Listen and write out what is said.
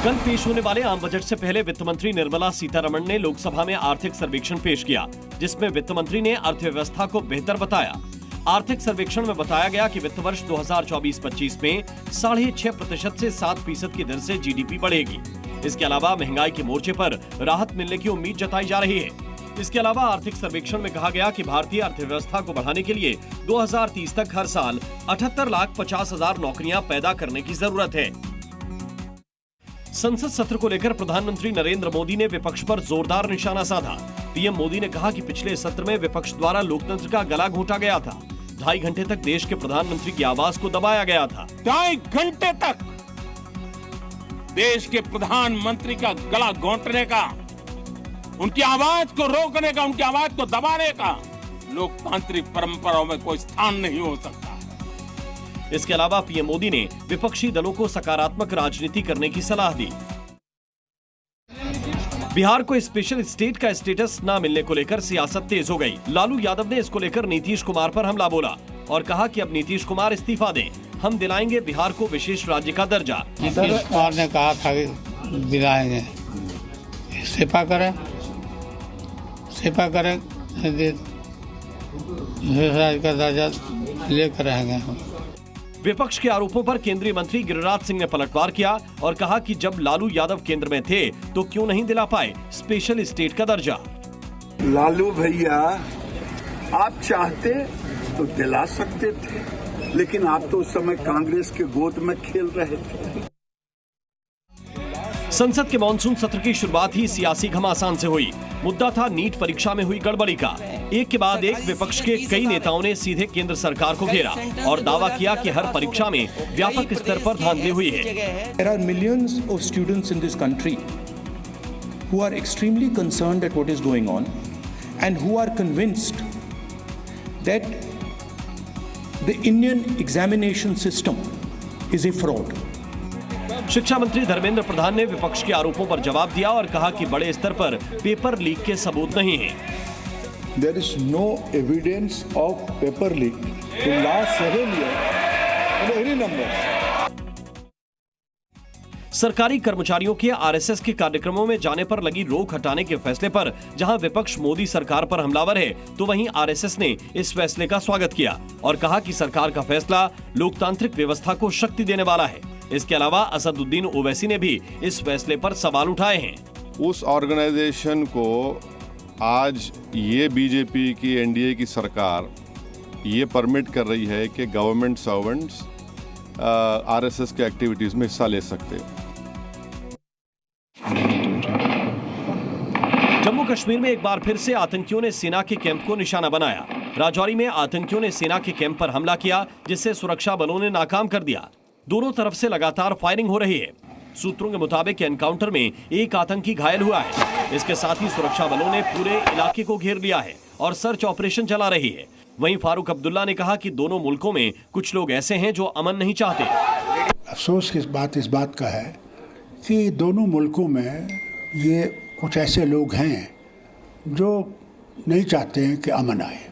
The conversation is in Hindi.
कल पेश होने वाले आम बजट से पहले वित्त मंत्री निर्मला सीतारमण ने लोकसभा में आर्थिक सर्वेक्षण पेश किया, जिसमें वित्त मंत्री ने अर्थव्यवस्था को बेहतर बताया। आर्थिक सर्वेक्षण में बताया गया कि वित्त वर्ष 2024-25 में 6.5% से 7% की दर से जीडीपी बढ़ेगी। इसके अलावा महंगाई के मोर्चे पर राहत मिलने की उम्मीद जताई जा रही है। इसके अलावा आर्थिक सर्वेक्षण में कहा गया कि भारतीय अर्थव्यवस्था को बढ़ाने के लिए 2030 तक हर साल 78,50,000 नौकरियां पैदा करने की जरूरत है। संसद सत्र को लेकर प्रधानमंत्री नरेंद्र मोदी ने विपक्ष पर जोरदार निशाना साधा। पीएम मोदी ने कहा कि पिछले सत्र में विपक्ष द्वारा लोकतंत्र का गला घोंटा गया था। 2.5 घंटे तक देश के प्रधानमंत्री की आवाज को दबाया गया था। 2.5 घंटे तक देश के प्रधानमंत्री का गला घोंटने का, उनकी आवाज को रोकने का, उनकी आवाज को दबाने का लोकतांत्रिक परंपराओं में कोई स्थान नहीं हो सकता। इसके अलावा पीएम मोदी ने विपक्षी दलों को सकारात्मक राजनीति करने की सलाह दी। बिहार को स्पेशल स्टेट का स्टेटस न मिलने को लेकर सियासत तेज हो गई। लालू यादव ने इसको लेकर नीतीश कुमार पर हमला बोला और कहा कि अब नीतीश कुमार इस्तीफा दें, हम दिलाएंगे बिहार को विशेष राज्य का दर्जा। नीतीश कुमार ने कहा था कि दिलाएंगे, इस्तीफा करें, विशेष राज्य का दर्जा लेकर रहेंगे हम। विपक्ष के आरोपों पर केंद्रीय मंत्री गिरिराज सिंह ने पलटवार किया और कहा कि जब लालू यादव केंद्र में थे तो क्यों नहीं दिला पाए स्पेशल स्टेट का दर्जा। लालू भैया, आप चाहते तो दिला सकते थे, लेकिन आप तो उस समय कांग्रेस के गोद में खेल रहे थे। संसद के मानसून सत्र की शुरुआत ही सियासी घमासान से हुई। मुद्दा था नीट परीक्षा में हुई गड़बड़ी का। एक के बाद एक विपक्ष के कई नेताओं ने सीधे केंद्र सरकार को घेरा और दावा किया कि हर परीक्षा में व्यापक स्तर पर धांधली हुई है। There are millions of students in this country who are extremely concerned at what is going on and who are convinced that the Indian examination system is a fraud. शिक्षा मंत्री धर्मेंद्र प्रधान ने विपक्ष के आरोपों पर जवाब दिया और कहा कि बड़े स्तर पर पेपर लीक के सबूत नहीं हैं। There is no evidence of paper leak in last 7 years in any numbers. सरकारी कर्मचारियों के आरएसएस के कार्यक्रमों में जाने पर लगी रोक हटाने के फैसले पर जहां विपक्ष मोदी सरकार पर हमलावर है, तो वहीं आरएसएस ने इस फैसले का स्वागत किया और कहा कि सरकार का फैसला लोकतांत्रिक व्यवस्था को शक्ति देने वाला है। इसके अलावा असदुद्दीन ओवैसी ने भी इस फैसले पर सवाल उठाए हैं। उस ऑर्गेनाइजेशन को आज ये बीजेपी की एनडीए की सरकार ये परमिट कर रही है कि गवर्नमेंट सर्वेंट्स आरएसएस के एक्टिविटीज में हिस्सा ले सकते। जम्मू कश्मीर में एक बार फिर से आतंकियों ने सेना के कैंप को निशाना बनाया। राजौरी में आतंकियों ने सेना के कैंप पर हमला किया, जिससे सुरक्षा बलों ने नाकाम कर दिया। दोनों तरफ से लगातार फायरिंग हो रही है। सूत्रों के मुताबिक एनकाउंटर में एक आतंकी घायल हुआ है। इसके साथ ही सुरक्षा बलों ने पूरे इलाके को घेर लिया है और सर्च ऑपरेशन चला रही है। वहीं फारूक अब्दुल्ला ने कहा कि दोनों मुल्कों में कुछ लोग ऐसे हैं जो अमन नहीं चाहते। अफसोस की बात इस बात का है कि दोनों मुल्कों में ये कुछ ऐसे लोग हैं जो नहीं चाहते हैं कि अमन आए।